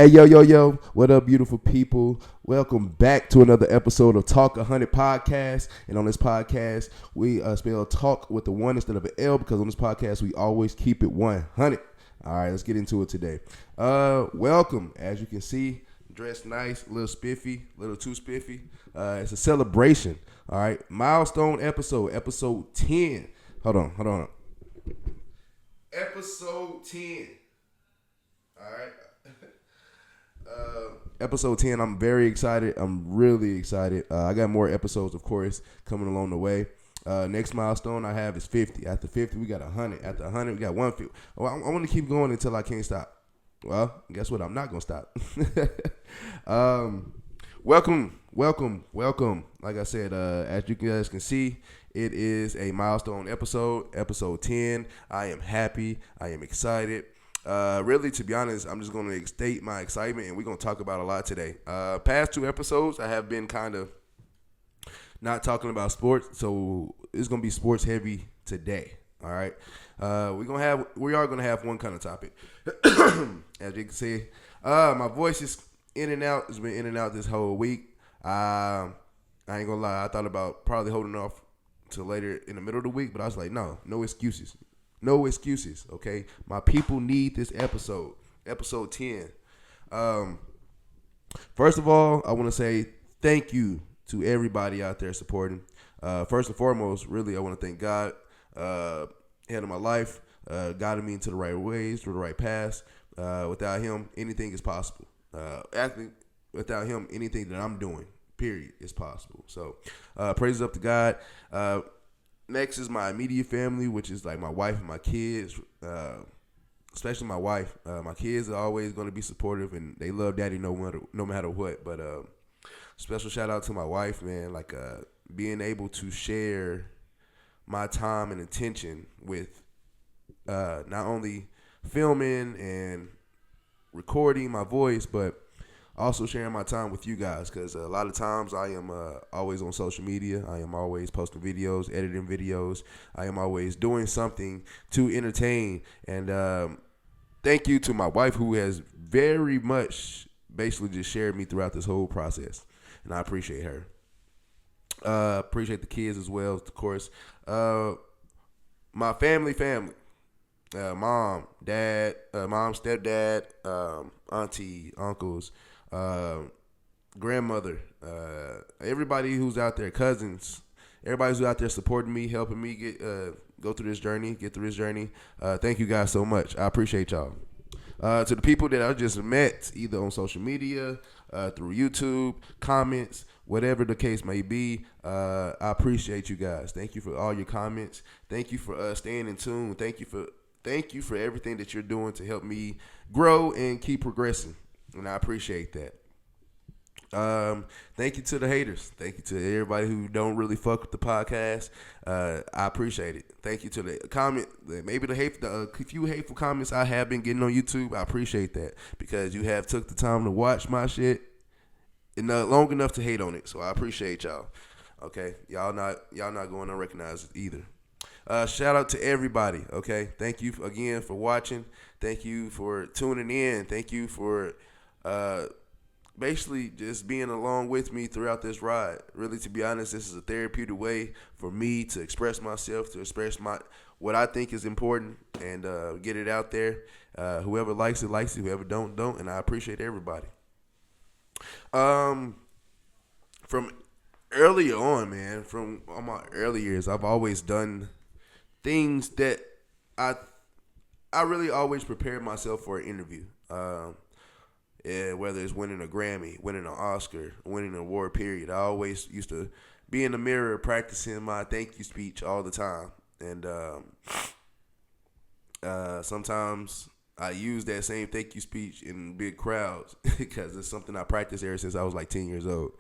Hey, yo, what up, beautiful people? Welcome back to another episode of Ta1k podcast. And on this podcast, we spell talk with the one instead of an L because on this podcast, we always keep it 100. All right, let's get into it today. Welcome. As you can see, dressed nice, a little spiffy, a little too spiffy. It's a celebration. All right, milestone episode 10. Hold on. Episode 10. All right. Episode 10, I'm very excited. I'm really excited. I got more episodes, of course, coming along the way. Next milestone I have is 50. After 50, we got 100. After 100, we got 150. Oh, I want to keep going until I can't stop. Well, guess what? I'm not going to stop. Welcome. Like I said, as you guys can see, it is a milestone episode 10. I am happy. I am excited. Really, to be honest, I'm just going to state my excitement, and we're going to talk about a lot today. Past two episodes, I have been kind of not talking about sports, so it's going to be sports heavy today. All right, we are going to have one kind of topic. As you can see, my voice is in and out. It's been in and out this whole week. I ain't gonna lie. I thought about probably holding off till later in the middle of the week, but I was like, no excuses. No excuses, okay? My people need this episode 10. First of all, I want to say thank you to everybody out there supporting. First and foremost, really, I want to thank God, head of my life, guiding me into the right ways, through the right paths. Without him, anything is possible. Actually, without him, anything that I'm doing, period, is possible. So, praises up to God. Next is my immediate family, which is like my wife and my kids, especially my wife. My kids are always going to be supportive, and they love daddy no matter what. But special shout out to my wife, man. Like being able to share my time and attention with not only filming and recording my voice, but also sharing my time with you guys, because a lot of times I am always on social media. I am always posting videos, editing videos. I am always doing something to entertain. And thank you to my wife, who has very much basically just shared me throughout this whole process. And I appreciate her. Appreciate the kids as well, of course. My family. Mom, dad, mom, stepdad, auntie, uncles, grandmother, everybody who's out there, cousins, everybody who's out there supporting me, helping me get through this journey. Thank you guys so much. I appreciate y'all. To the people that I just met, either on social media, through YouTube, comments, whatever the case may be, I appreciate you guys. Thank you for all your comments. Thank you for staying in tune. Thank you for everything that you're doing to help me grow and keep progressing. And I appreciate that. Thank you to the haters. Thank you to everybody who don't really fuck with the podcast. I appreciate it. Thank you to the comment, maybe the few hateful comments I have been getting on YouTube. I appreciate that, because you have took the time to watch my shit and long enough to hate on it. So I appreciate y'all. Okay, y'all not going unrecognized either. Shout out to everybody, okay? Thank you again for watching. Thank you for tuning in. Thank you for basically just being along with me throughout this ride. Really, to be honest, this is a therapeutic way for me to express myself, to express what I think is important, and get it out there. Whoever likes it, likes it. Whoever don't, and I appreciate everybody. From early on, man, from all my early years, I've always done things that I really always prepared myself for an interview. Whether it's winning a Grammy, winning an Oscar, winning an award, period. I always used to be in the mirror practicing my thank you speech all the time. And sometimes I use that same thank you speech in big crowds because it's something I practiced ever since I was like 10 years old.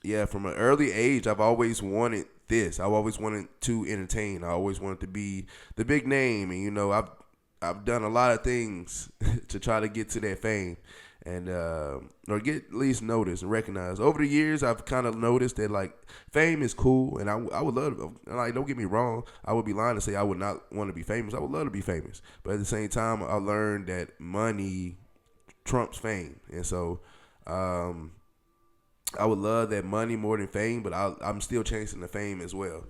Yeah, from an early age, I've always wanted this. I've always wanted to entertain. I always wanted to be the big name. And, I've done a lot of things to try to get to that fame. and or get at least noticed and recognized. Over the years, I've kind of noticed that like fame is cool, and I would love to, like, don't get me wrong, I would be lying to say I would not want to be famous. I would love to be famous, but at the same time, I learned that money trumps fame, and so I would love that money more than fame, but I'm still chasing the fame as well.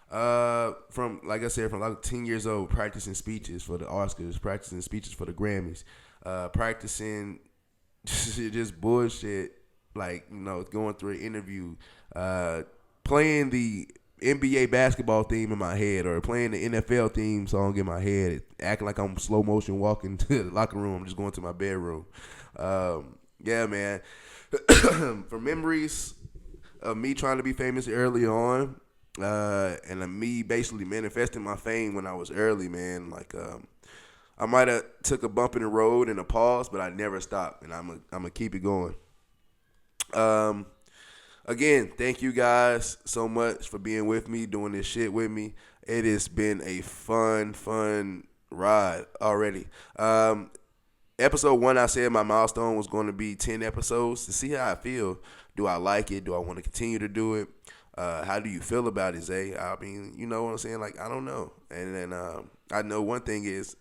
From like I said, from like 10 years old, practicing speeches for the Oscars, practicing speeches for the Grammys, practicing just bullshit, like, you know, going through an interview, playing the NBA basketball theme in my head, or playing the NFL theme song in my head, acting like I'm slow motion walking to the locker room. I'm just going to my bedroom. Yeah, man. For memories of me trying to be famous early on, and me basically manifesting my fame when I was early, man. Like, I might have took a bump in the road and a pause, but I never stopped, and I'm gonna keep it going. Again, thank you guys so much for being with me, doing this shit with me. It has been a fun ride already. Episode 1, I said my milestone was going to be 10 episodes. To see how I feel, do I like it? Do I want to continue to do it? How do you feel about it, Zay? I mean, you know what I'm saying? Like, I don't know. And then I know one thing is,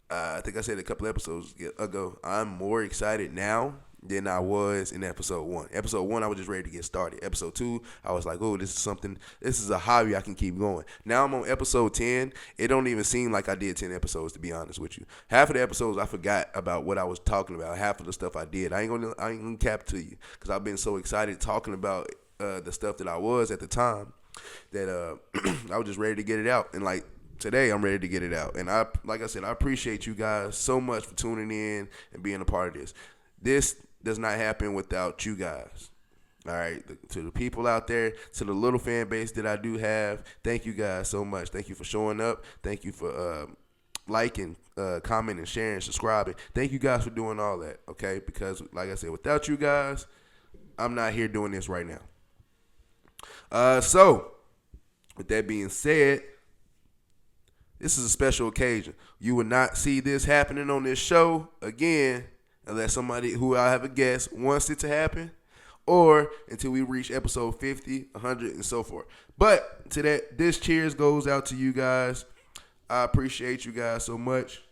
I think I said a couple episodes ago, I'm more excited now than I was in episode 1. Episode 1, I was just ready to get started. Episode 2, I was like, oh, this is a hobby I can keep going. Now I'm on episode 10. It don't even seem like I did 10 episodes, to be honest with you. Half of the episodes I forgot about what I was talking about. Half of the stuff I did, I ain't gonna cap to you, because I've been so excited talking about the stuff that I was at the time that I was just ready to get it out. And like today, I'm ready to get it out. And like I said, I appreciate you guys so much for tuning in and being a part of this. This does not happen without you guys. All right, to the people out there, to the little fan base that I do have, thank you guys so much. Thank you for showing up. Thank you for liking, commenting, sharing, subscribing. Thank you guys for doing all that, okay? Because, like I said, without you guys, I'm not here doing this right now. So, with that being said, this is a special occasion. You will not see this happening on this show again unless somebody who I have a guest wants it to happen, or until we reach episode 50, 100, and so forth. But to that, this cheers goes out to you guys. I appreciate you guys so much.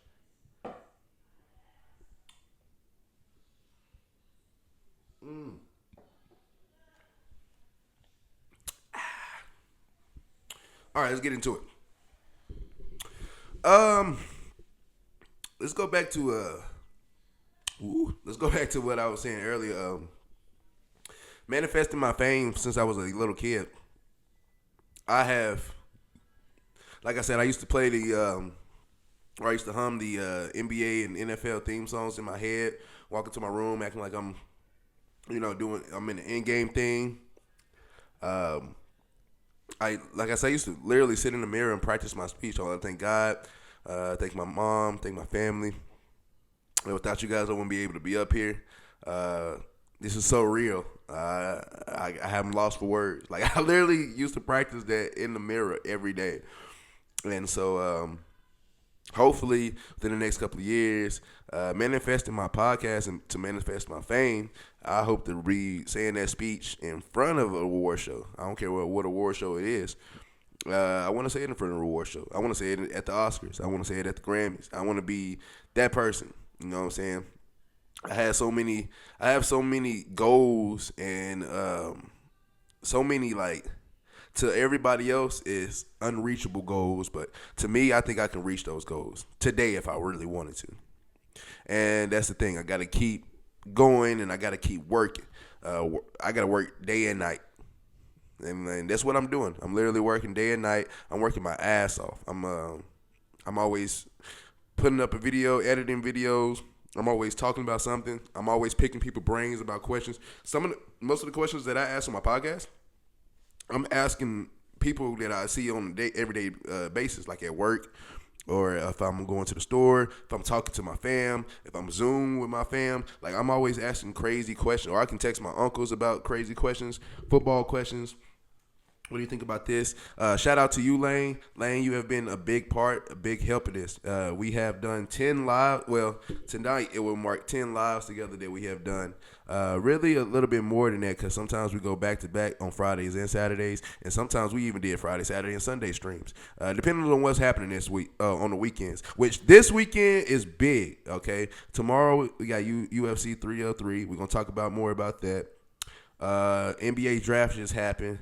All right, let's get into it. Let's go back to what I was saying earlier. Manifesting my fame since I was a little kid. I have, like I said, I used to play I used to hum the NBA and NFL theme songs in my head, walk into my room acting like I'm in the in-game thing. I used to literally sit in the mirror and practice my speech. I thank God, thank my mom, thank my family. And without you guys, I wouldn't be able to be up here. This is so real. I haven't lost for words. Like, I literally used to practice that in the mirror every day. And so hopefully within the next couple of years, manifesting my podcast and to manifest my fame, I hope to be saying that speech in front of a award show. I don't care what award show it is. I want to say it in front of a award show. I want to say it at the Oscars. I want to say it at the Grammys. I want to be that person. You know what I'm saying? I have so many goals, and so many, like, to everybody else is unreachable goals, but to me, I think I can reach those goals today if I really wanted to. And that's the thing. I got to keep going, and I got to keep working. I got to work day and night. And that's what I'm doing. I'm literally working day and night. I'm working my ass off. I'm always putting up a video, editing videos. I'm always talking about something. I'm always picking people's brains about questions. Most of the questions that I ask on my podcast, I'm asking people that I see on a everyday basis, like at work, or if I'm going to the store, if I'm talking to my fam, if I'm Zoom with my fam. Like, I'm always asking crazy questions. Or I can text my uncles about crazy questions, football questions, What do you think about this? Shout out to you, Lane. Lane, you have been a big part, a big help of this. We have done 10 live. Well, tonight it will mark 10 lives together that we have done. Really a little bit more than that because sometimes we go back to back on Fridays and Saturdays, and sometimes we even did Friday, Saturday, and Sunday streams, depending on what's happening this week on the weekends. Which this weekend is big. Okay, tomorrow we got UFC 303. We're gonna talk about more about that. NBA draft just happened.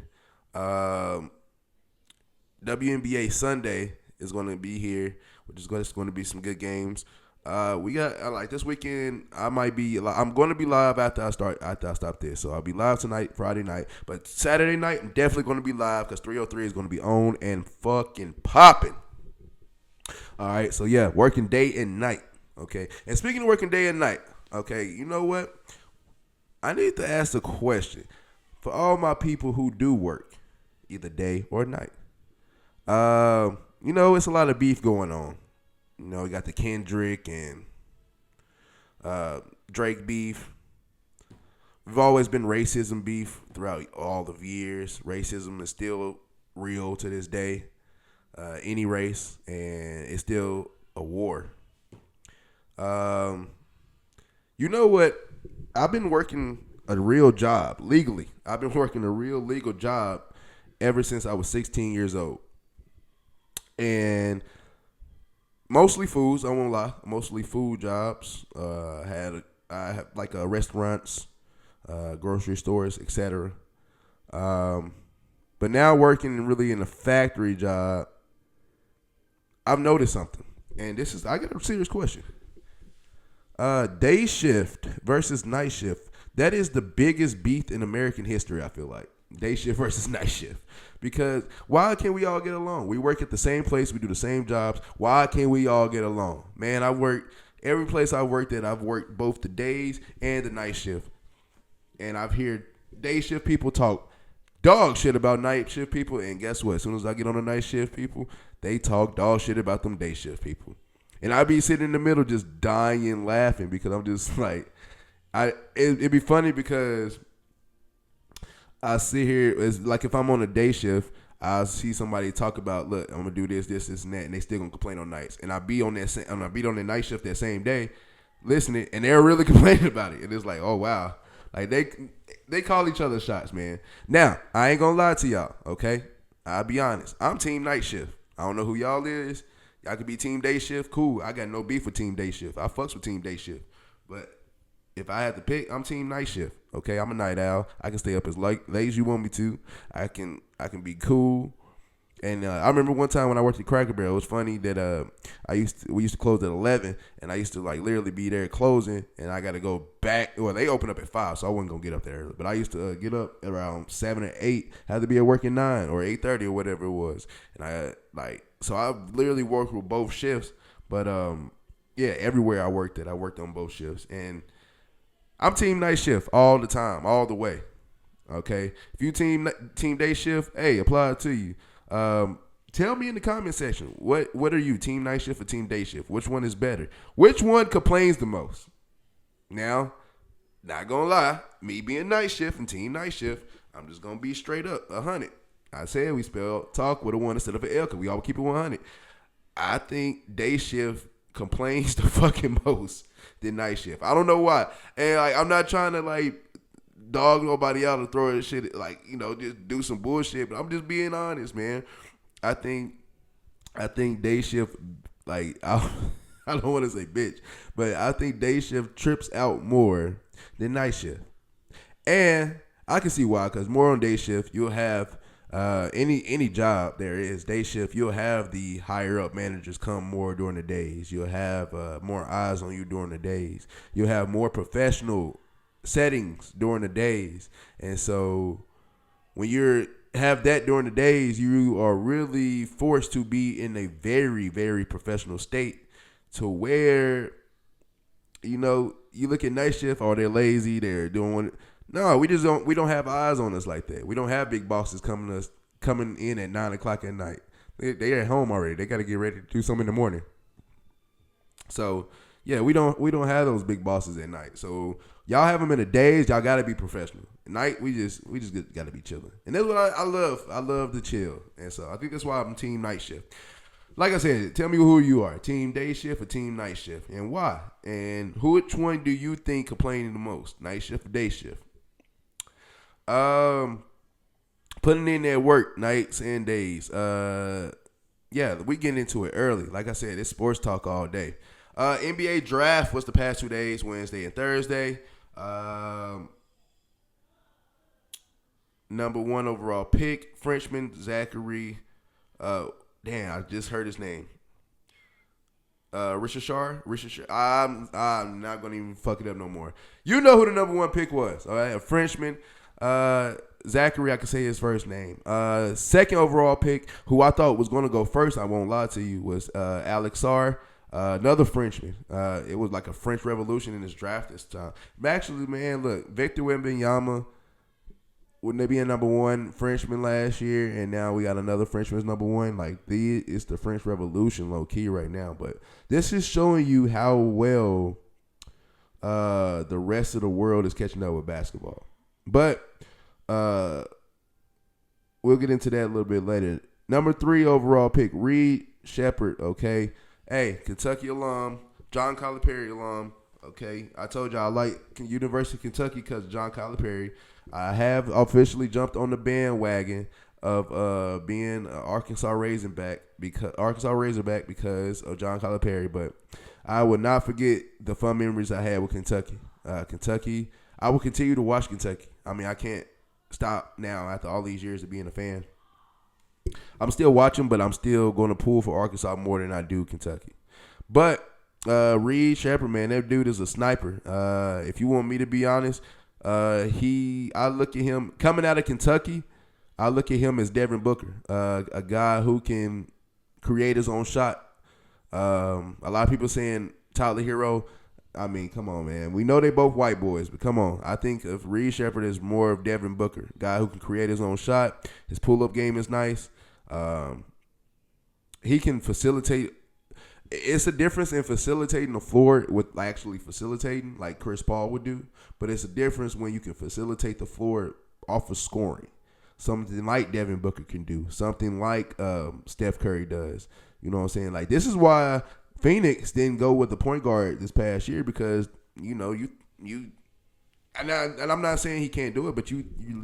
WNBA Sunday is going to be here, which is going to be some good games. We got like this weekend. I'm going to be live after I stop this. So I'll be live tonight, Friday night, but Saturday night I'm definitely going to be live because 303 is going to be on and fucking popping. All right, so yeah, working day and night. Okay, and speaking of working day and night, okay, you know what? I need to ask a question for all my people who do work, either day or night. It's a lot of beef going on. We got the Kendrick and Drake beef. We've always been racism beef throughout all the years. Racism is still real to this day. Any race, and it's still a war. You know what? I've been working a real job legally. I've been working a real legal job ever since I was 16 years old. And mostly foods, I won't lie, mostly food jobs. I have like restaurants, grocery stores, etc. But now working really in a factory job, I've noticed something. And I got a serious question. Day shift versus night shift. That is the biggest beef in American history, I feel like. Day shift versus night shift. Because why can't we all get along? We work at the same place. We do the same jobs. Why can't we all get along? Man, every place I worked at, I've worked both the days and the night shift. And I've heard day shift people talk dog shit about night shift people. And guess what? As soon as I get on the night shift people, they talk dog shit about them day shift people. And I be sitting in the middle just dying laughing because I'm just like, it'd be funny because I sit here, it's like if I'm on a day shift, I'll see somebody talk about, look, I'm gonna do this, and that, and they still gonna complain on nights. And I be on the night shift that same day, listening, and they're really complaining about it. And it's like, oh wow, like they call each other shots, man. Now I ain't gonna lie to y'all, okay? I'll be honest, I'm team night shift. I don't know who y'all is. Y'all could be team day shift, cool. I got no beef with team day shift. I fucks with team day shift, but if I had to pick, I'm team night shift. Okay, I'm a night owl. I can stay up as late as you want me to. I can be cool. And I remember one time when I worked at Cracker Barrel, it was funny that we used to close at 11, and I used to like literally be there closing, and I got to go back. Well, they opened up at 5, so I wasn't gonna get up there early. But I used to get up around 7 or 8, had to be at work at 9 or 8:30 or whatever it was. And I literally worked with both shifts. But yeah, everywhere I worked on both shifts, and I'm team night shift all the time, all the way. Okay, if you team day shift, hey, apply it to you. Tell me in the comment section, what are you, team night shift or team day shift? Which one is better? Which one complains the most? Now, not gonna lie, me being night shift and team night shift, I'm just gonna be straight up 100. I said we spell talk with a 1 instead of an L because we all keep it 100. I think day shift complains the fucking most than night shift. I don't know why. And I'm not trying to dog nobody out or throw this shit just do some bullshit, but I'm just being honest, man. I think day shift, I don't want to say bitch, but I think day shift trips out more than night shift. And I can see why, because more on day shift, you'll have any job there is day shift, you'll have the higher up managers come more during the days. You'll have more eyes on you during the days. You'll have more professional settings during the days. And so when you have that during the days, you are really forced to be in a very, very professional state to where, you look at night shift, oh, they're lazy, they're doing it. No, we don't have eyes on us like that. We don't have big bosses coming in at 9 o'clock at night. They're at home already. They got to get ready to do something in the morning. So Yeah, we don't have those big bosses at night. So y'all have them in the days. Y'all gotta be professional. At night we just gotta be chilling, and that's what I love. I love to chill, and so I think that's why I'm team night shift. Like I said, tell me who you are, team day shift or team night shift, and why, and which one do you think complaining the most, night shift or day shift? Putting in that work nights and days. Yeah, we getting into it early. Like I said, it's sports talk all day. NBA draft was the past 2 days, Wednesday and Thursday. Number 1 overall pick, Frenchman Zaccharie. Damn, I just heard his name. Risacher. I'm not gonna even fuck it up no more. You know who the number 1 pick was? All right, a Frenchman. Zaccharie, I can say his first name. Second overall pick, who I thought was going to go first, I won't lie to you, was Alex Sarr, another Frenchman. It was like a French revolution in this draft this time. But actually, man, look, Victor Wembanyama, wouldn't they be a number 1 Frenchman last year, and now we got another Frenchman as number 1? Like, it's the French revolution low-key right now. But this is showing you how well the rest of the world is catching up with basketball. But we'll get into that a little bit later. Number 3 overall pick, Shepard, okay? Hey, Kentucky alum, John Calipari alum, okay? I told you I like University of Kentucky because of John Calipari. I have officially jumped on the bandwagon of being an Arkansas Razorback because of John Calipari, but I will not forget the fun memories I had with Kentucky. Kentucky, I will continue to watch Kentucky. I mean, I can't stop now after all these years of being a fan. I'm still watching, but I'm still going to pull for Arkansas more than I do Kentucky. But Shepard, man, that dude is a sniper. If you want me to be honest, I look at him coming out of Kentucky. I look at him as Devin Booker, a guy who can create his own shot. A lot of people saying Tyler Hero. I mean, come on, man. We know they both white boys, but come on. I think of Shepard is more of Devin Booker, guy who can create his own shot. His pull-up game is nice. He can facilitate. It's a difference in facilitating the floor with actually facilitating, like Chris Paul would do. But it's a difference when you can facilitate the floor off of scoring. Something like Devin Booker can do. Something like Steph Curry does. You know what I'm saying? Like, this is why Phoenix didn't go with the point guard this past year because, you know, you and I'm not saying he can't do it, but you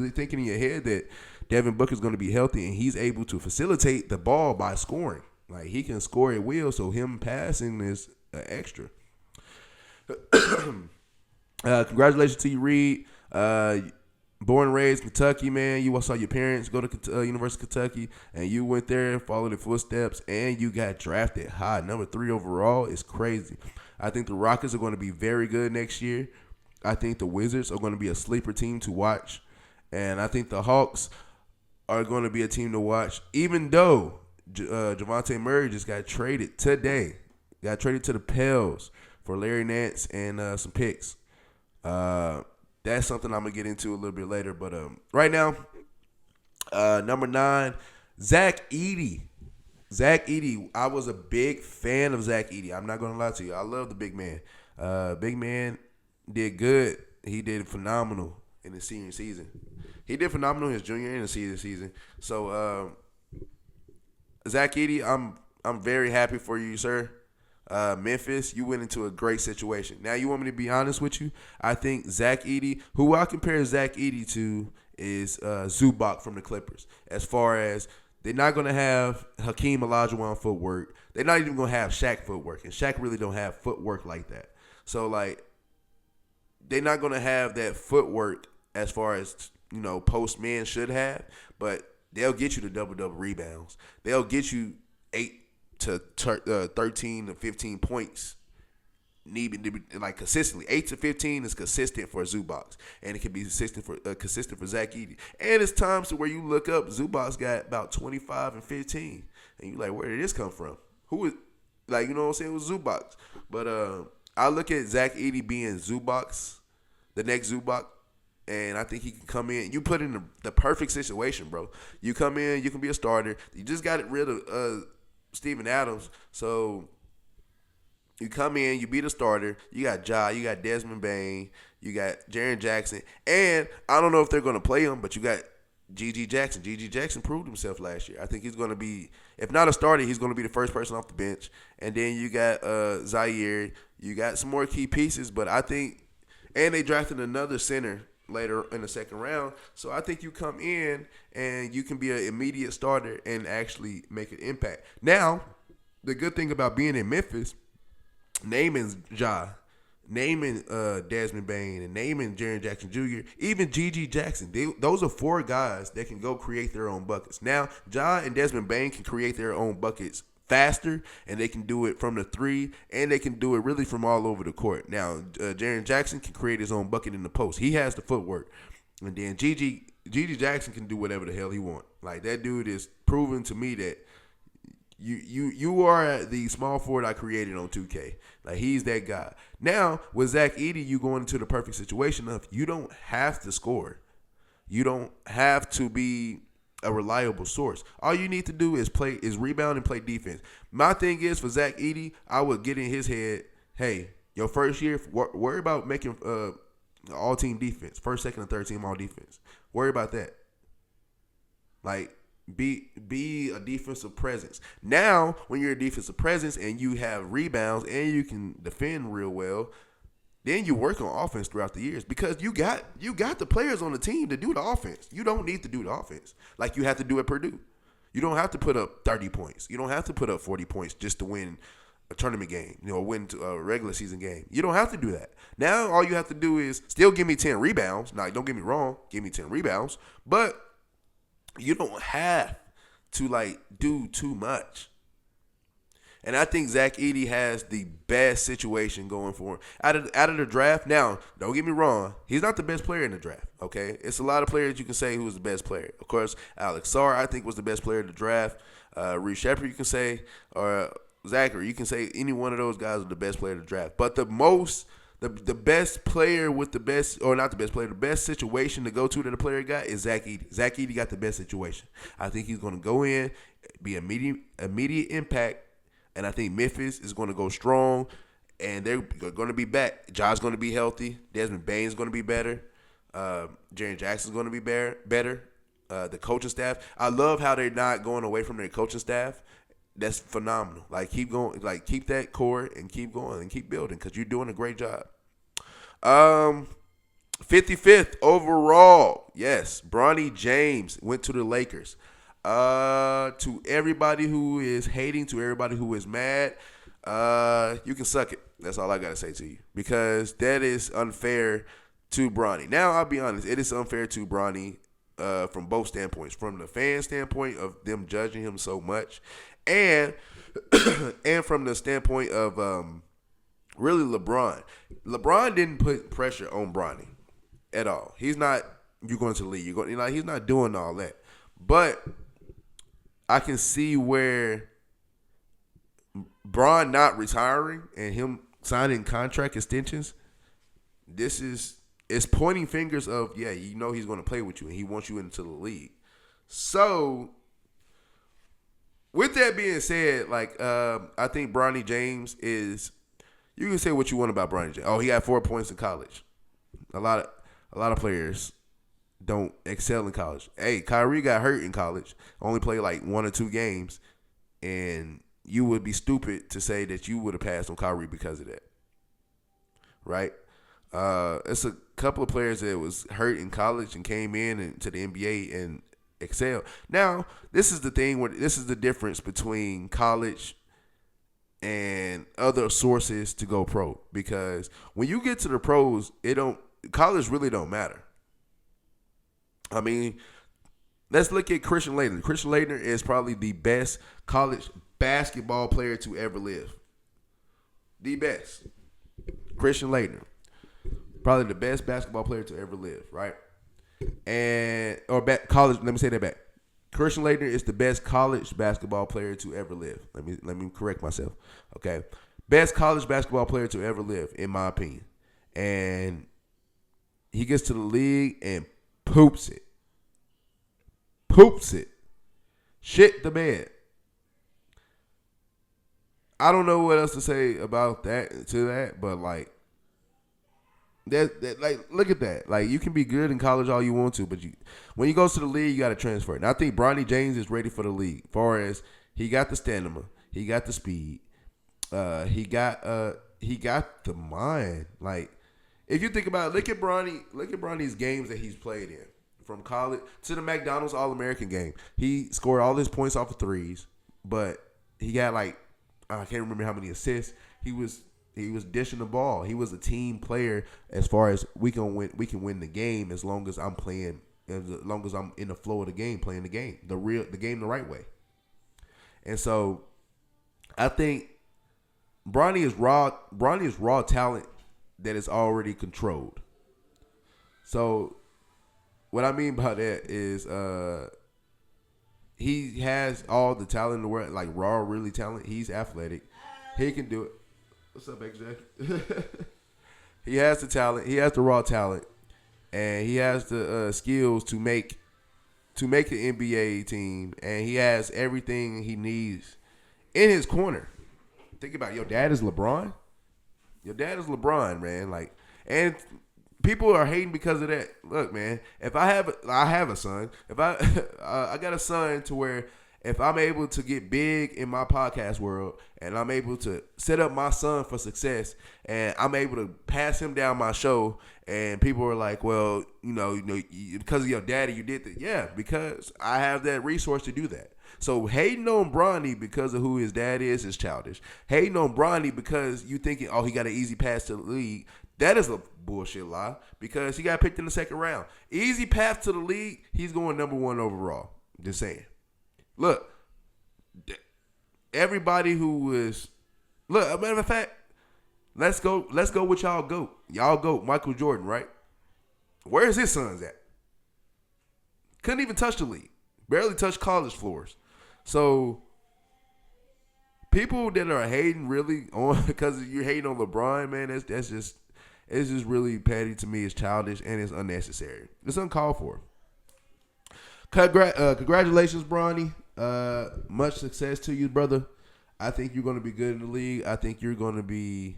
thinking in your head that Devin Booker's going to be healthy and he's able to facilitate the ball by scoring. Like, he can score at will, so him passing is extra. Congratulations to you, Reed. Born and raised Kentucky, man. You saw your parents go to University of Kentucky, and you went there and followed the footsteps, and you got drafted high. Number 3 overall is crazy. I think the Rockets are going to be very good next year. I think the Wizards are going to be a sleeper team to watch, and I think the Hawks are going to be a team to watch, even though Javonte Murray just got traded today. Got traded to the Pels for Larry Nance and some picks. That's something I'm going to get into a little bit later. But right now, number 9, Zach Edey. Zach Edey, I was a big fan of Zach Edey. I'm not going to lie to you. I love the big man. Big man did good. He did phenomenal in the senior season. He did phenomenal in his junior and the senior season. So, Zach Edey, I'm very happy for you, sir. Memphis, you went into a great situation. Now, you want me to be honest with you? I think Zach Edey, who I compare Zach Edey to, is Zubac from the Clippers. As far as they're not going to have Hakeem Olajuwon footwork. They're not even going to have Shaq footwork. And Shaq really don't have footwork like that. So, like, they're not going to have that footwork as far as, you know, post men should have. But they'll get you the double-double rebounds. They'll get you 8 to 13 to 15 points, needing to be like consistently. 8 to 15 is consistent for Zubac, and it can be consistent for Zach Edey. And it's times to where you look up, Zubac's got about 25 and 15, and you're like, where did this come from? Who is, like, you know what I'm saying? It was Zubac. But I look at Zach Edey being Zubac, the next Zubac. And I think he can come in. You put in the perfect situation, bro. You come in, you can be a starter. You just got rid of Steven Adams. So You come in, you be the starter. You got Ja, you got Desmond Bain, you got Jaren Jackson, and I don't know if they're going to play him, but you got G.G. Jackson. G.G. Jackson proved himself last year. I think he's going to be, if not a starter, he's going to be the first person off the bench. And then you got Zaire. You got some more key pieces, but I think, and they drafted another center later in the second round. So I think you come in and you can be an immediate starter and actually make an impact. Now, the good thing about being in Memphis, naming Ja, naming Desmond Bain, and naming Jaren Jackson Jr., even G.G. Jackson, those are 4 guys that can go create their own buckets. Now, Ja and Desmond Bain can create their own buckets faster, and they can do it from the 3, and they can do it really from all over the court. Now, Jaren Jackson can create his own bucket in the post. He has the footwork. And then G.G. Jackson can do whatever the hell he wants. Like, that dude is proven to me that you are the small forward I created on 2K. Like, he's that guy. Now, with Zach Edey, you going into the perfect situation of you don't have to score. You don't have to be a reliable source. All you need to do is rebound and play defense. My thing is, for Zach Edey, I would get in his head, hey, your first year, worry about making all-team defense. First, second, and third team all defense. Worry about that. Like, be a defensive presence. Now, when you're a defensive presence and you have rebounds and you can defend real well, then you work on offense throughout the years because you got the players on the team to do the offense. You don't need to do the offense like you have to do at Purdue. You don't have to put up 30 points. You don't have to put up 40 points just to win a tournament game, win a regular season game. You don't have to do that. Now, all you have to do is still give me 10 rebounds. Now, don't get me wrong, give me 10 rebounds, but you don't have to do too much. And I think Zach Edey has the best situation going for him. Out of the draft, now, don't get me wrong, he's not the best player in the draft, okay? It's a lot of players you can say who was the best player. Of course, Alex Sarr, I think, was the best player in the draft. Shepard, you can say, or Zaccharie, you can say any one of those guys are the best player in the draft. But the best player with the best, or not the best player, the best situation to go to that the player got is Zach Edey. Zach Edey got the best situation. I think he's going to go in, be immediate impact, and I think Memphis is going to go strong, and they're going to be back. Ja's going to be healthy. Desmond Bain's going to be better. Jaren Jackson's going to be better. The coaching staff, I love how they're not going away from their coaching staff. That's phenomenal. Like, keep going. Like, keep that core and keep going and keep building because you're doing a great job. 55th overall. Yes, Bronny James went to the Lakers. To everybody who is hating, to everybody who is mad, you can suck it. That's all I got to say to you because that is unfair to Bronny. Now, I'll be honest. It is unfair to Bronny from both standpoints. From the fan standpoint of them judging him so much and from the standpoint of really LeBron. LeBron didn't put pressure on Bronny at all. He's not, you're going to the league. He's not doing all that. But I can see where Bron not retiring and him signing contract extensions, it's pointing fingers of, yeah, he's going to play with you and he wants you into the league. So, with that being said, I think Bronny James is, you can say what you want about Bronny James. Oh, he got 4 points in college. A lot of players don't excel in college. Hey, Kyrie got hurt in college. Only played 1 or 2 games. And you would be stupid to say that you would have passed on Kyrie because of that. Right? It's a couple of players that was hurt in college and came into the NBA and excelled. Now, this is the thing this is the difference between college and other sources to go pro. Because when you get to the pros, college really don't matter. I mean, let's look at Christian Laettner. Christian Laettner is probably the best college basketball player to ever live. The best. Christian Laettner. Probably the best basketball player to ever live, right? College, let me say that back. Christian Laettner is the best college basketball player to ever live. Let me correct myself. Okay. Best college basketball player to ever live, in my opinion. And he gets to the league and poops it. Shit the bed. I don't know what else to say about that, but like like look at that. Like you can be good in college all you want to, but when you go to the league, you got to transfer. And I think Bronny James is ready for the league. As far as he got the stamina, he got the speed, he got the mind. Like if you think about it, look at Bronny's games that he's played in. From college to the McDonald's All-American game. He scored all his points off of threes, but he got like I can't remember how many assists. He was dishing the ball. He was a team player as far as we can win the game as long as I'm playing, as long as I'm in the flow of the game, playing the game the game the right way. And so I think Bronny is raw talent that is already controlled. So what I mean by that is he has all the talent in the world, like raw, really talent. He's athletic. He can do it. What's up, XJ? He has the talent. He has the raw talent. And he has the skills to make the NBA team. And he has everything he needs in his corner. Think about it. Your dad is LeBron. Your dad is LeBron, man. Like, and people are hating because of that. Look, man, if I have a son. If I got a son to where if I'm able to get big in my podcast world and I'm able to set up my son for success and I'm able to pass him down my show and people are like, well, you know, because of your daddy, you did that. Yeah, because I have that resource to do that. So hating on Bronny because of who his dad is childish. Hating on Bronny because you thinking, oh, he got an easy pass to the league. That is a bullshit lie because he got picked in the second round. Easy path to the league, he's going number 1 overall. Just saying. Look, everybody who is – look, as a matter of fact, let's go with y'all GOAT. Y'all GOAT, Michael Jordan, right? Where's his sons at? Couldn't even touch the league. Barely touched college floors. So people that are hating really on because you're hating on LeBron, man, that's just – it's just really petty to me. It's childish and it's unnecessary. It's uncalled for. Congratulations, Bronny. Much success to you, brother. I think you're going to be good in the league. I think you're going to be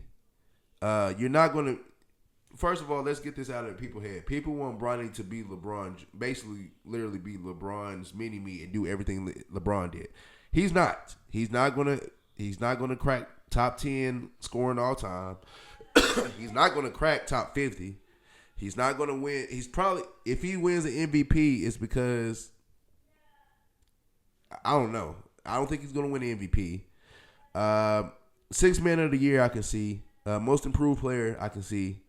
you're not going to – first of all, let's get this out of people's head. People want Bronny to be LeBron, basically literally be LeBron's mini-me and do everything LeBron did. He's not. He's not going to crack top 10 scoring all time. He's not going to crack top 50. He's not going to win. He's probably, if he wins an MVP, it's because, I don't know. I don't think he's going to win the MVP. Sixth man of the year, I can see. Most improved player, I can see.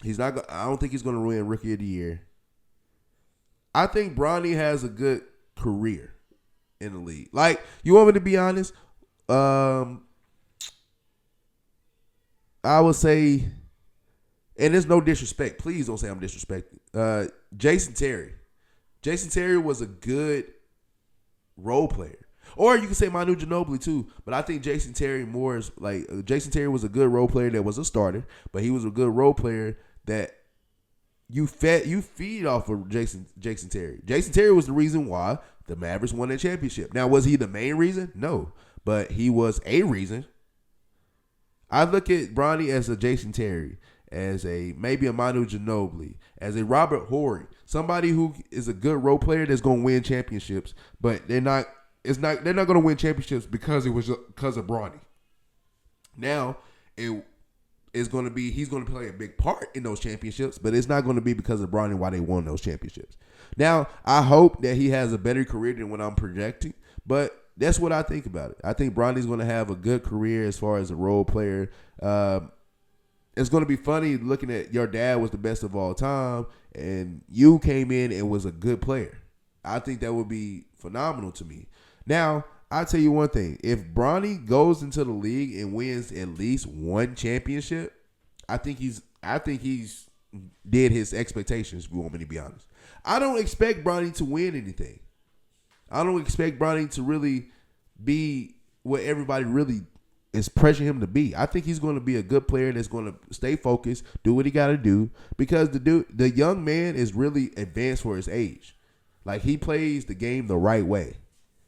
He's not. I don't think he's going to win Rookie of the Year. I think Bronny has a good career in the league. Like, you want me to be honest? I would say, and there's no disrespect. Please don't say I'm disrespecting. Jason Terry. Jason Terry was a good role player. Or you can say Manu Ginobili too. But I think Jason Terry more is like, Jason Terry was a good role player that was a starter. But he was a good role player that you feed off of Jason Terry. Jason Terry was the reason why the Mavericks won that championship. Now, was he the main reason? No. But he was a reason. I look at Bronny as a Jason Terry, as maybe a Manu Ginobili, as a Robert Horry, somebody who is a good role player that's going to win championships, but they're not going to win championships because of Bronny. Now, he's going to play a big part in those championships, but it's not going to be because of Bronny why they won those championships. Now, I hope that he has a better career than what I'm projecting, but that's what I think about it. I think Bronny's going to have a good career as far as a role player. It's going to be funny looking at your dad was the best of all time, and you came in and was a good player. I think that would be phenomenal to me. Now, I'll tell you one thing. If Bronny goes into the league and wins at least one championship, I think he's did his expectations, if you want me to be honest. I don't expect Bronny to win anything. I don't expect Bronny to really be what everybody really is pressuring him to be. I think he's going to be a good player that's going to stay focused, do what he got to do, because the young man is really advanced for his age. Like, he plays the game the right way.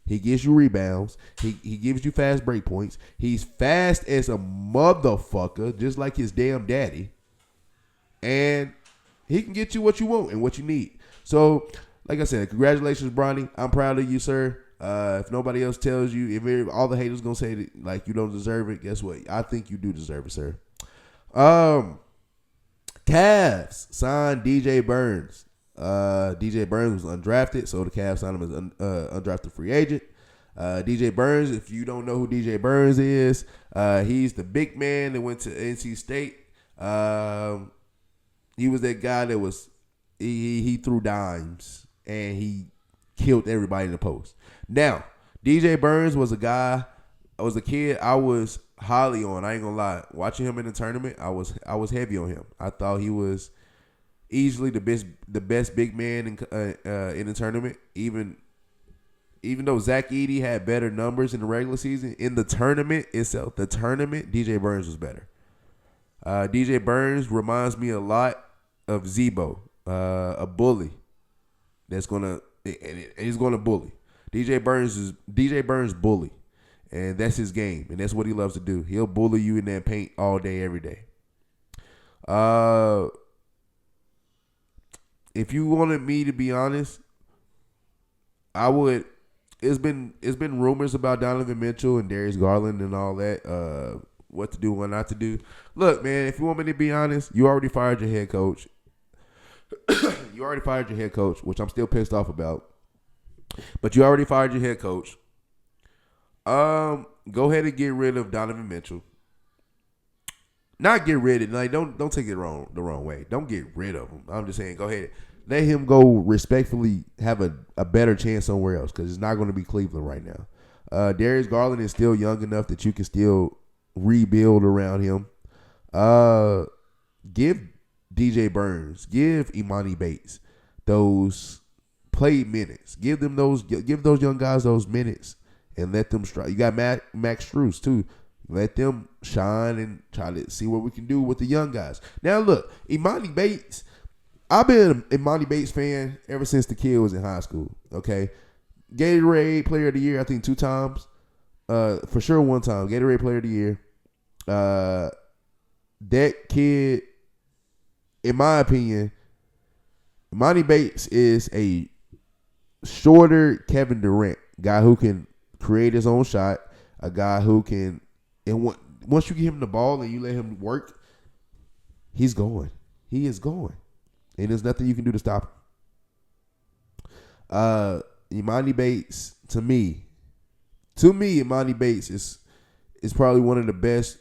He gives you rebounds. He gives you fast break points. He's fast as a motherfucker, just like his damn daddy. And he can get you what you want and what you need. So, like I said, congratulations, Bronny. I'm proud of you, sir. If nobody else tells you, if all the haters gonna say that, like, you don't deserve it, guess what? I think you do deserve it, sir. Cavs signed DJ Burns. DJ Burns was undrafted, so the Cavs signed him as undrafted free agent. DJ Burns, if you don't know who DJ Burns is, he's the big man that went to NC State. He was that guy that was he threw dimes and he killed everybody in the post. Now, DJ Burns was a guy. I was a kid I was highly on. I ain't gonna lie. Watching him in the tournament, I was heavy on him. I thought he was easily the best big man in the tournament. Even though Zach Edey had better numbers in the regular season, in the tournament itself, DJ Burns was better. DJ Burns reminds me a lot of Zebo, a bully he's gonna bully. DJ Burns bully, and that's his game, and that's what he loves to do. He'll bully you in that paint all day, every day. If you wanted me to be honest, I would. It's been rumors about Donovan Mitchell and Darius Garland and all that. What to do, what not to do. Look, man, if you want me to be honest, you already fired your head coach. Which I'm still pissed off about. But you already fired your head coach. Go ahead and get rid of Donovan Mitchell. Not get rid of, like, don't take it the wrong way. Don't get rid of him. I'm just saying, go ahead. Let him go respectfully have a better chance somewhere else, because it's not going to be Cleveland right now. Darius Garland is still young enough that you can still rebuild around him. Give DJ Burns, give Imani Bates those played minutes. Give those young guys those minutes and let them strike. You got Max Strus too. Let them shine and try to see what we can do with the young guys. Now look, Imani Bates, I've been an Imani Bates fan ever since the kid was in high school. Okay, Gatorade Player of the Year, I think 2 times. For sure 1 time, Gatorade Player of the Year. That kid, in my opinion, Imani Bates is a shorter Kevin Durant, guy who can create his own shot, a guy who can, and once you give him the ball and you let him work, he's going. He is going. And there's nothing you can do to stop him. Imani Bates, to me, Imani Bates is probably one of the best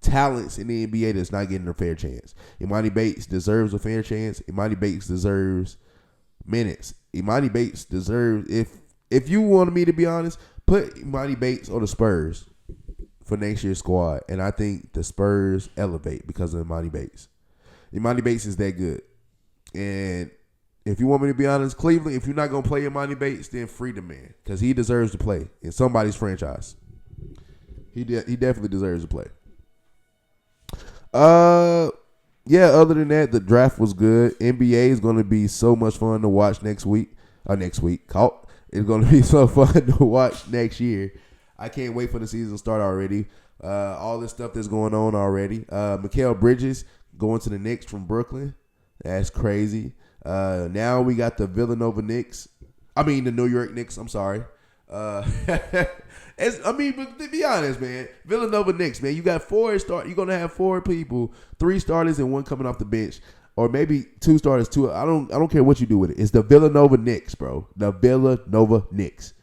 talents in the NBA that's not getting a fair chance. Imani Bates deserves a fair chance. Imani Bates deserves minutes. Imani Bates deserves, if you wanted me to be honest, put Imani Bates on the Spurs for next year's squad, and I think the Spurs elevate because of Imani Bates. Imani Bates is that good. And if you want me to be honest, Cleveland, if you're not going to play Imani Bates, then free the man, because he deserves to play in somebody's franchise. He definitely deserves to play. Other than that, the draft was good. NBA is going to be so much fun to watch next week. It's going to be so fun to watch next year. I can't wait for the season to start already. All this stuff that's going on already. Mikal Bridges going to the Knicks from Brooklyn. That's crazy. Now we got the the New York Knicks. I'm sorry. But to be honest, man, Villanova Knicks, man, you got 4 start. You're gonna have 4 people, 3 starters and 1 coming off the bench, or maybe 2 starters. 2. I don't care what you do with it. It's the Villanova Knicks, bro. The Villanova Knicks.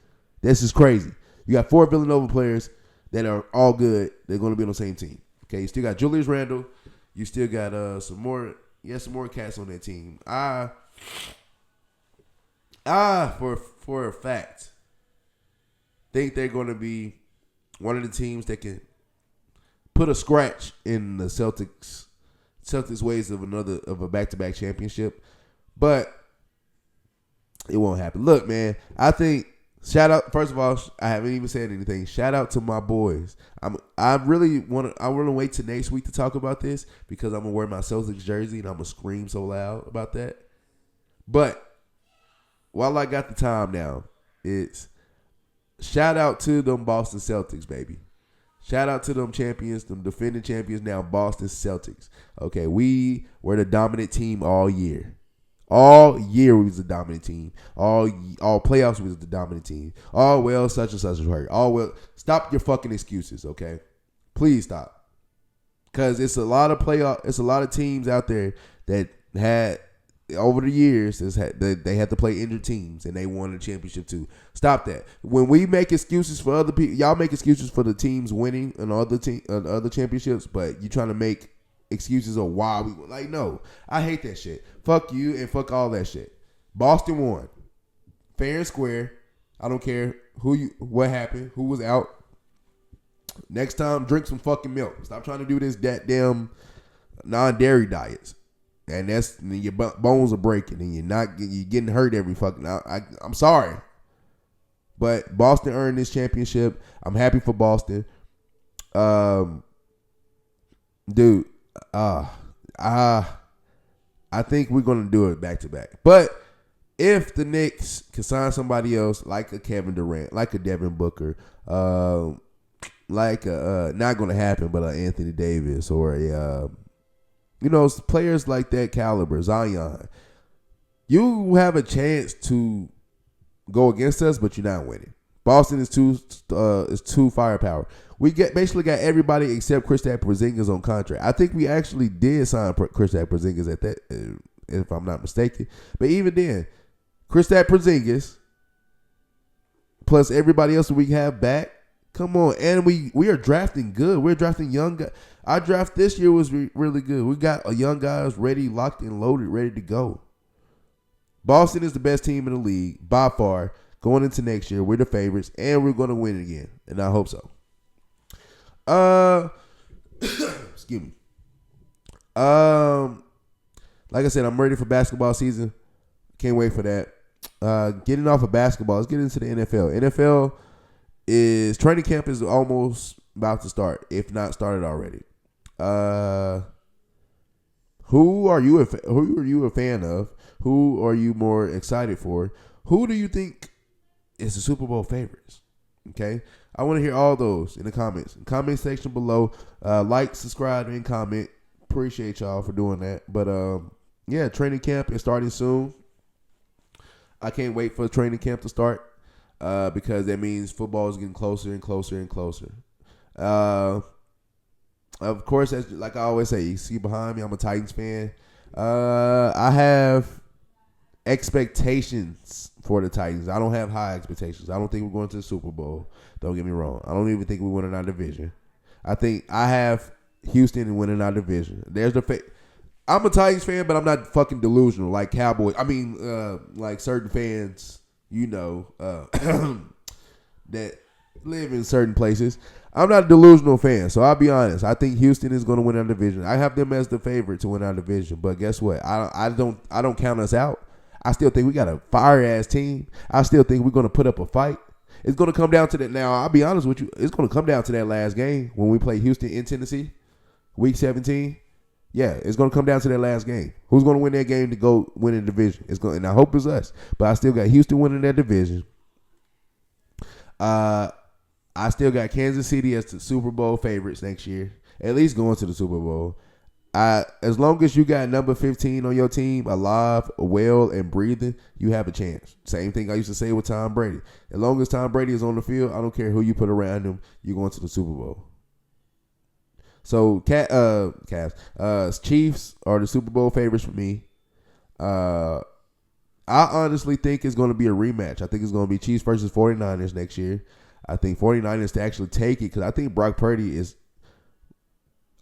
This is crazy. You got 4 Villanova players that are all good. They're gonna be on the same team. Okay, you still got Julius Randle. You still got some more cats on that team. For a fact, think they're going to be one of the teams that can put a scratch in the Celtics ways of a back-to-back championship, but it won't happen. Look, man, I think shout out. First of all, I haven't even said anything. Shout out to my boys. I really want to wait till next week to talk about this, because I'm gonna wear my Celtics jersey and I'm gonna scream so loud about that. But while I got the time now, shout out to them Boston Celtics, baby. Shout out to them champions, them defending champions now, Boston Celtics. Okay, we were the dominant team all year. All year we was the dominant team. All playoffs we was the dominant team. Oh, well, such and such is hurt. Oh, well, stop your fucking excuses, okay? Please stop. Because it's a lot of teams out there that had, over the years, they had to play injured teams, and they won a championship too. Stop that. When we make excuses for other people, y'all make excuses for the teams winning and other championships, but you trying to make excuses of why we won. Like, no, I hate that shit. Fuck you and fuck all that shit. Boston won, fair and square. I don't care what happened, who was out. Next time, drink some fucking milk. Stop trying to do that damn non-dairy diets. And your bones are breaking, and you're getting hurt every fucking. I'm sorry, but Boston earned this championship. I'm happy for Boston, dude. I think we're gonna do it back to back. But if the Knicks can sign somebody else, like a Kevin Durant, like a Devin Booker, like not gonna happen, but Anthony Davis or a. Players like that caliber, Zion, you have a chance to go against us, but you're not winning. Boston is too firepower. We basically got everybody except Kristaps Porzingis on contract. I think we actually did sign Kristaps Porzingis at that, if I'm not mistaken. But even then, Kristaps Porzingis plus everybody else that we have back. Come on, and we are drafting good. We're drafting young guys. Our draft this year was really good. We got a young guys ready, locked and loaded, ready to go. Boston is the best team in the league by far. Going into next year, we're the favorites, and we're going to win again, and I hope so. Excuse me. Like I said, I'm ready for basketball season. Can't wait for that. Getting off of basketball, let's get into the NFL. NFL is training camp is almost about to start, if not started already. Who are you a fan of? Who are you more excited for? Who do you think is the Super Bowl favorites? Okay, I want to hear all those in the comments. Comment section below. Like, subscribe, and comment. Appreciate y'all for doing that. But yeah, training camp is starting soon. I can't wait for training camp to start because that means football is getting closer and closer and closer. Of course, as like I always say, you see behind me, I'm a Titans fan. I have expectations for the Titans. I don't have high expectations. I don't think we're going to the Super Bowl. Don't get me wrong. I don't even think we're winning our division. I think I have Houston winning our division. There's the I'm a Titans fan, but I'm not fucking delusional like Cowboys. I mean, like certain fans, that live in certain places. I'm not a delusional fan, so I'll be honest. I think Houston is going to win our division. I have them as the favorite to win our division, but guess what? I don't count us out. I still think we got a fire-ass team. I still think we're going to put up a fight. It's going to come down to that. Now, I'll be honest with you. It's going to come down to that last game when we play Houston in Tennessee, Week 17. Yeah, it's going to come down to that last game. Who's going to win that game to go win the division? And I hope it's us. But I still got Houston winning that division. I still got Kansas City as the Super Bowl favorites next year, at least going to the Super Bowl. As long as you got number 15 on your team, alive, well, and breathing, you have a chance. Same thing I used to say with Tom Brady. As long as Tom Brady is on the field, I don't care who you put around him, you're going to the Super Bowl. So, Chiefs are the Super Bowl favorites for me. I honestly think it's going to be a rematch. I think it's going to be Chiefs versus 49ers next year. I think 49ers to actually take it because I think Brock Purdy is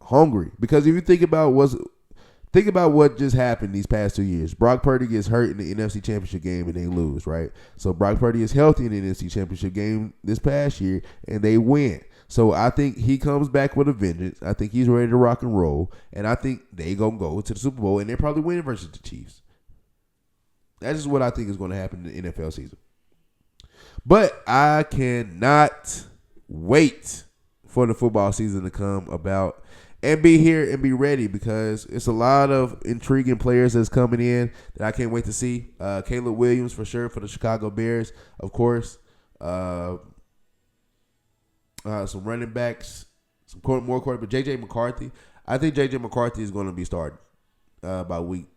hungry. Because if you think about what just happened these past 2 years. Brock Purdy gets hurt in the NFC Championship game and they lose, right? So Brock Purdy is healthy in the NFC Championship game this past year and they win. So I think he comes back with a vengeance. I think he's ready to rock and roll. And I think they going to go to the Super Bowl and they're probably winning versus the Chiefs. That's just what I think is going to happen in the NFL season. But I cannot wait for the football season to come about and be here and be ready because it's a lot of intriguing players that's coming in that I can't wait to see. Caleb Williams for sure for the Chicago Bears, of course. some running backs, more quarterback. J.J. McCarthy. I think J.J. McCarthy is going to be starting by week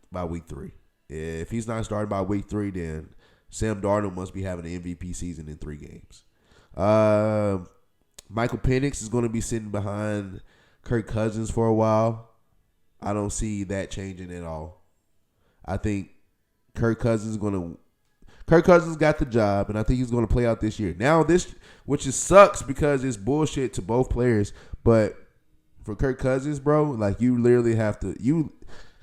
3. If he's not starting by week 3, then Sam Darnold must be having an MVP season in 3 games. Michael Penix is going to be sitting behind Kirk Cousins for a while. I don't see that changing at all. I think Kirk Cousins got the job, and I think he's going to play out this year. Now which sucks because it's bullshit to both players, but for Kirk Cousins, bro, like you literally have to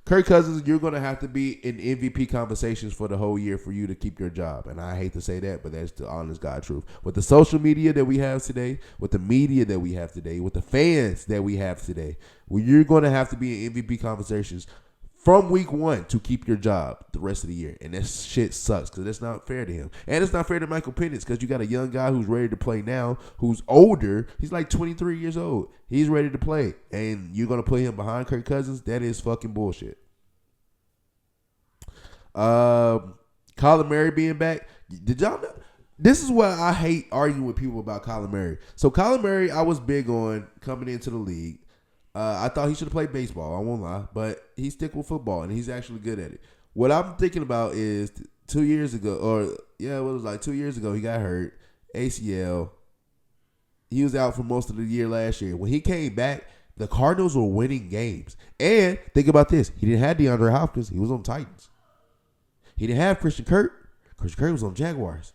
Kirk Cousins, you're going to have to be in MVP conversations for the whole year for you to keep your job. And I hate to say that, but that's the honest God truth. With the social media that we have today, with the media that we have today, with the fans that we have today, you're going to have to be in MVP conversations from week 1 to keep your job the rest of the year. And that shit sucks because it's not fair to him. And it's not fair to Michael Penix because you got a young guy who's ready to play now, who's older. He's like 23 years old. He's ready to play. And you're going to put him behind Kirk Cousins? That is fucking bullshit. Kyler Murray being back. Did y'all know? This is why I hate arguing with people about Kyler Murray. So Kyler Murray, I was big on coming into the league. I thought he should have played baseball. I won't lie, but he stick with football, and he's actually good at it. What I'm thinking about is 2 years ago, it was like 2 years ago, he got hurt, ACL. He was out for most of the year last year. When he came back, the Cardinals were winning games. And think about this: he didn't have DeAndre Hopkins. He was on Titans. He didn't have Christian Kirk. Christian Kirk was on Jaguars.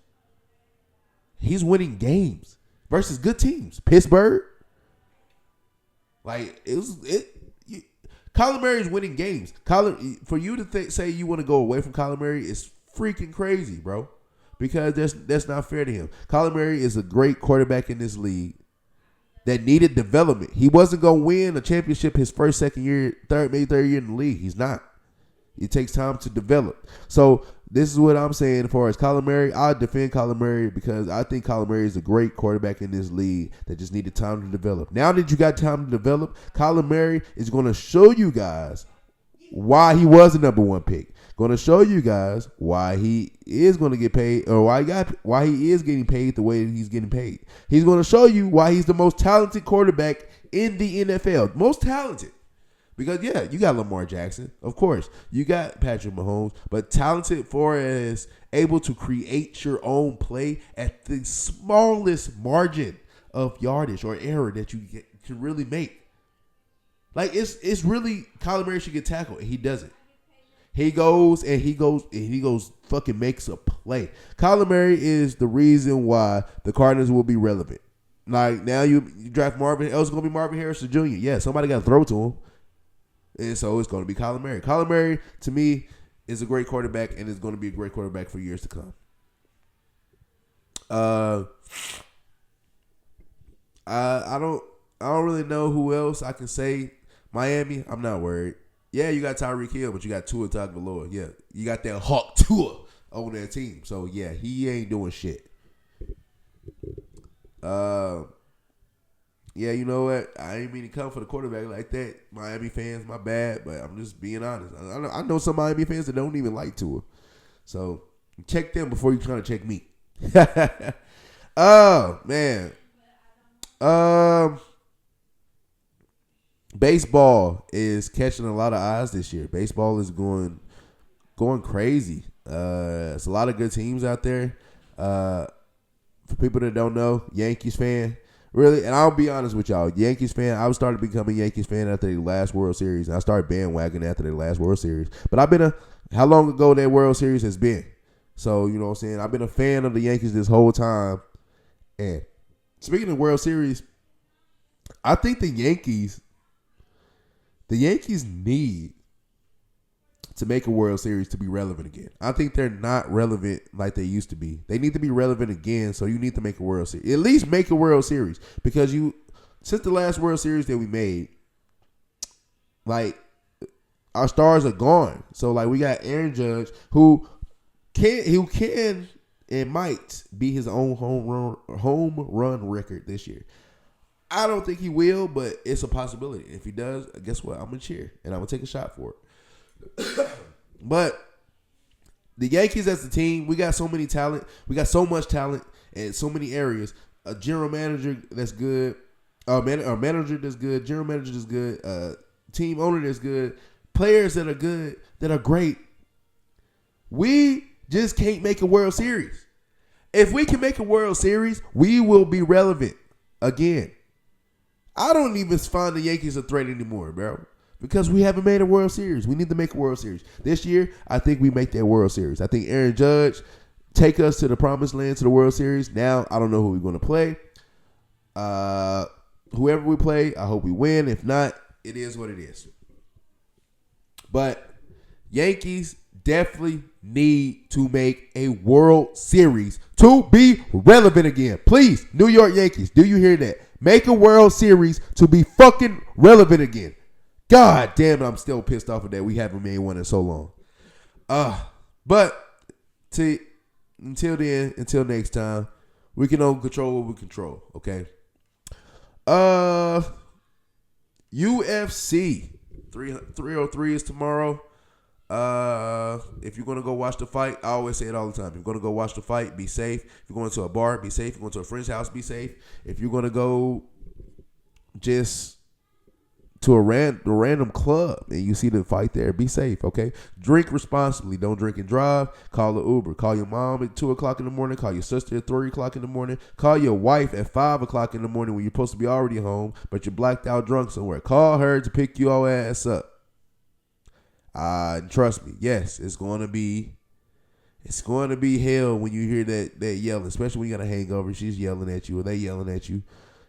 He's winning games versus good teams. Pittsburgh. Like Kyler Murray is winning games. For you to say you want to go away from Kyler Murray is freaking crazy, bro. Because that's not fair to him. Kyler Murray is a great quarterback in this league that needed development. He wasn't gonna win a championship his first, second year, third year in the league. He's not. It takes time to develop. So this is what I'm saying as far as Kyler Murray. I defend Kyler Murray because I think Kyler Murray is a great quarterback in this league that just needed time to develop. Now that you got time to develop, Kyler Murray is going to show you guys why he was the number 1 pick. Going to show you guys why he is going to get paid, or why he is getting paid the way that he's getting paid. He's going to show you why he's the most talented quarterback in the NFL. Most talented. Because, yeah, you got Lamar Jackson, of course. You got Patrick Mahomes, but talented for as able to create your own play at the smallest margin of yardage or error that you can really make. Like, it's really, Kyler Murray should get tackled, and he doesn't. He goes fucking makes a play. Kyler Murray is the reason why the Cardinals will be relevant. Like, now you draft Marvin, it's going to be Marvin Harrison Jr. Yeah, somebody got to throw to him. And so it's going to be Kyler Murray. Kyler Murray, to me, is a great quarterback and is going to be a great quarterback for years to come. I don't really know who else I can say. Miami, I'm not worried. Yeah, you got Tyreek Hill, but you got Tua Tagovailoa. Yeah, you got that Hawk Tua on that team. So yeah, he ain't doing shit. Yeah, you know what? I ain't mean to come for the quarterback like that. Miami fans, my bad, but I'm just being honest. I know some Miami fans that don't even like Tua. So check them before you trying to check me. Oh, man. Baseball is catching a lot of eyes this year. Baseball is going crazy. It's a lot of good teams out there. For people that don't know, Yankees fan. Really, and I'll be honest with y'all, Yankees fan, I started becoming a Yankees fan after the last World Series. And I started bandwagoning after the last World Series. But I've been how long ago that World Series has been. So, you know what I'm saying? I've been a fan of the Yankees this whole time. And speaking of World Series, I think the Yankees need to make a World Series to be relevant again. I think they're not relevant like they used to be. They need to be relevant again, so you need to make a World Series. At least make a World Series. Because since the last World Series that we made, like, our stars are gone. So, like, we got Aaron Judge, who can and might be his own home run record this year. I don't think he will, but it's a possibility. If he does, guess what? I'm going to cheer, and I'm going to take a shot for it. But the Yankees as a team, we got so many talent. We got so much talent in so many areas. a general manager that's good, a manager that's good, general manager that's good, team owner that's good, players that are good, that are great. We just can't make a World Series. If we can make a World Series, we will be relevant again. I don't even find the Yankees a threat anymore, bro, because we haven't made a World Series. We need to make a World Series. This year, I think we make that World Series. I think Aaron Judge take us to the promised land, to the World Series. Now, I don't know who we're going to play. Whoever we play, I hope we win. If not, it is what it is. But Yankees definitely need to make a World Series to be relevant again. Please, New York Yankees, do you hear that? Make a World Series to be fucking relevant again. God damn it, I'm still pissed off of that. We haven't made one in so long. But until then, until next time, we can only control what we control, okay? UFC 303 is tomorrow. If you're going to go watch the fight, I always say it all the time. If you're going to go watch the fight, be safe. If you're going to a bar, be safe. If you're going to a friend's house, be safe. If you're going to go just to a random club and you see the fight there, be safe, okay? Drink responsibly. Don't drink and drive. Call an Uber. Call your mom at 2 o'clock in the morning. Call your sister at 3 o'clock in the morning. Call your wife at 5 o'clock in the morning when you're supposed to be already home, but you're blacked out drunk somewhere. Call her to pick you all ass up. And trust me, yes, it's going to be hell when you hear that yelling, especially when you got a hangover. She's yelling at you or they yelling at you.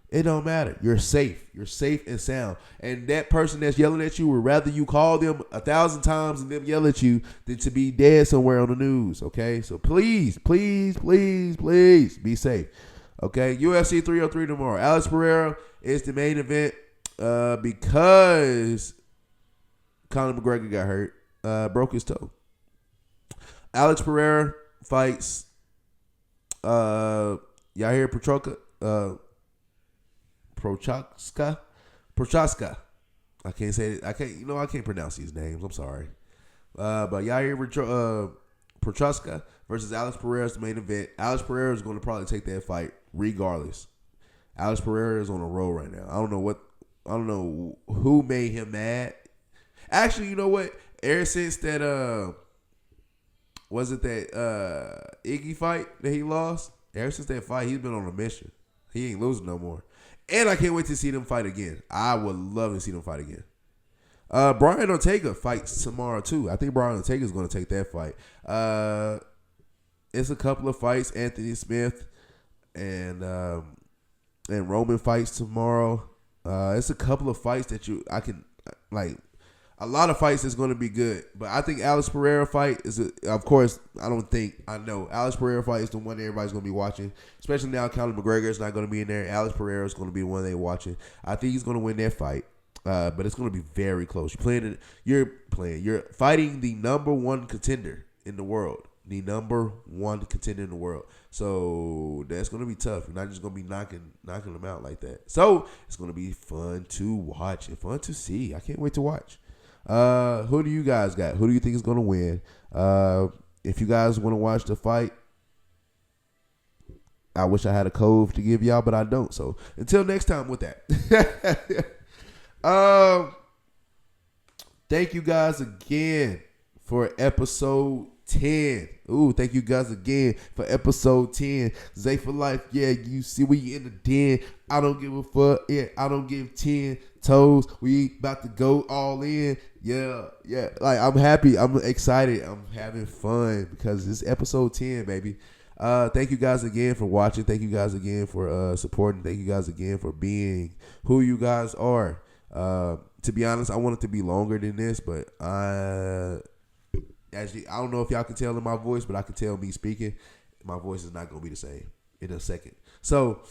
It don't matter. You're safe. You're safe and sound. And that person that's yelling at you would rather you call them 1,000 times and them yell at you than to be dead somewhere on the news, okay? So please, please, please, please be safe, okay? UFC 303 tomorrow. Alex Pereira is the main event because Conor McGregor got hurt, broke his toe. Alex Pereira fights Yair Prochazka. I can't say it. I can't pronounce these names. I'm sorry. But Yair Prochazka versus Alex Pereira is the main event. Alex Pereira is going to probably take that fight regardless. Alex Pereira is on a roll right now. I don't know who made him mad. Actually, you know what? Ever since that was it that Iggy fight that he lost? Ever since that fight, he's been on a mission. He ain't losing no more. And I can't wait to see them fight again. I would love to see them fight again. Brian Ortega fights tomorrow too. I think Brian Ortega is going to take that fight. It's a couple of fights. Anthony Smith and Roman fights tomorrow. It's a couple of fights that I can like. A lot of fights is going to be good, but I think Alex Pereira fight is, of course, I know Alex Pereira fight is the one everybody's going to be watching, especially now Conor McGregor is not going to be in there. Alex Pereira is going to be the one they're watching. I think he's going to win that fight, but it's going to be very close. You're fighting the number one contender in the world, So that's going to be tough. You're not just going to be knocking them out like that. So it's going to be fun to watch and fun to see. I can't wait to watch. Who do you guys got? Who do you think is going to win? If you guys want to watch the fight, I wish I had a code to give y'all, but I don't. So until next time with that. Thank you guys again for episode 10. Ooh, thank you guys again for episode 10. Zay for life. Yeah, you see we in the den. I don't give a fuck. Yeah, I don't give 10 toes. We about to go all in. Yeah. Like, I'm happy. I'm excited. I'm having fun because it's episode 10, baby. Thank you guys again for watching. Thank you guys again for supporting. Thank you guys again for being who you guys are. To be honest, I want it to be longer than this, but actually, I don't know if y'all can tell in my voice, but I can tell me speaking, my voice is not going to be the same in a second. So,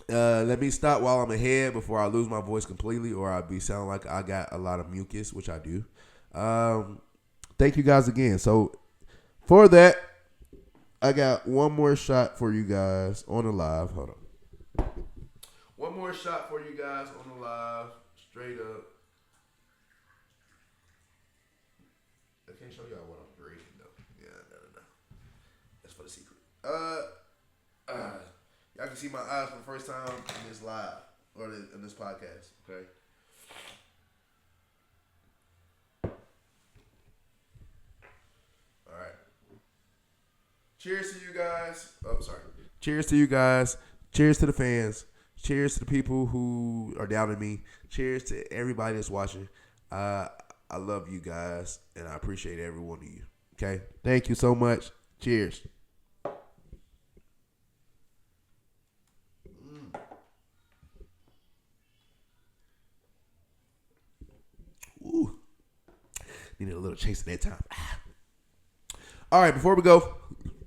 let me stop while I'm ahead before I lose my voice completely or I'll be sounding like I got a lot of mucus, which I do. Thank you guys again. So, for that, I got one more shot for you guys on the live. Hold on. One more shot for you guys on the live. Straight up. I can't show y'all what I'm drinking though. Yeah, no. That's for the secret. can see my eyes for the first time in this live or in this podcast. Okay. All right. Cheers to you guys. Oh, sorry. Cheers to you guys. Cheers to the fans. Cheers to the people who are down with me. Cheers to everybody that's watching. I love you guys, and I appreciate every one of you. Okay? Thank you so much. Cheers. Ooh. Needed a little chase at that time. All right, before we go,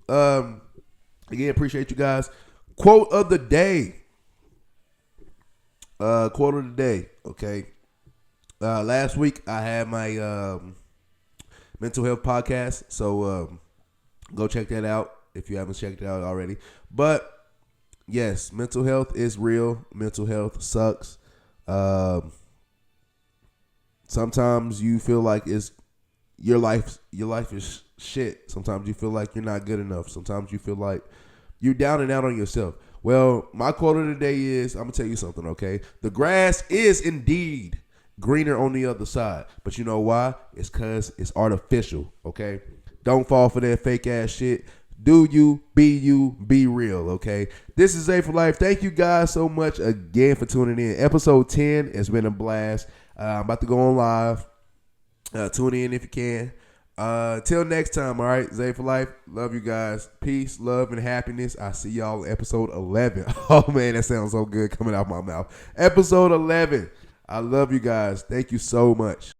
again, appreciate you guys. Quote of the day. Quote of the day. Okay. Last week I had my mental health podcast, so go check that out if you haven't checked it out already. But yes, mental health is real. Mental health sucks. Sometimes you feel like it's your life is shit. Sometimes you feel like you're not good enough. Sometimes you feel like you're down and out on yourself. Well, my quote of the day is, I'm going to tell you something, okay? The grass is indeed greener on the other side. But you know why? It's because it's artificial, okay? Don't fall for that fake ass shit. Do you, be real, okay? This is A for Life. Thank you guys so much again for tuning in. Episode 10 has been a blast. I'm about to go on live. Tune in if you can. Till next time, all right? Zay for Life. Love you guys. Peace, love, and happiness. I see y'all in episode 11. Oh, man, that sounds so good coming out my mouth. Episode 11. I love you guys. Thank you so much.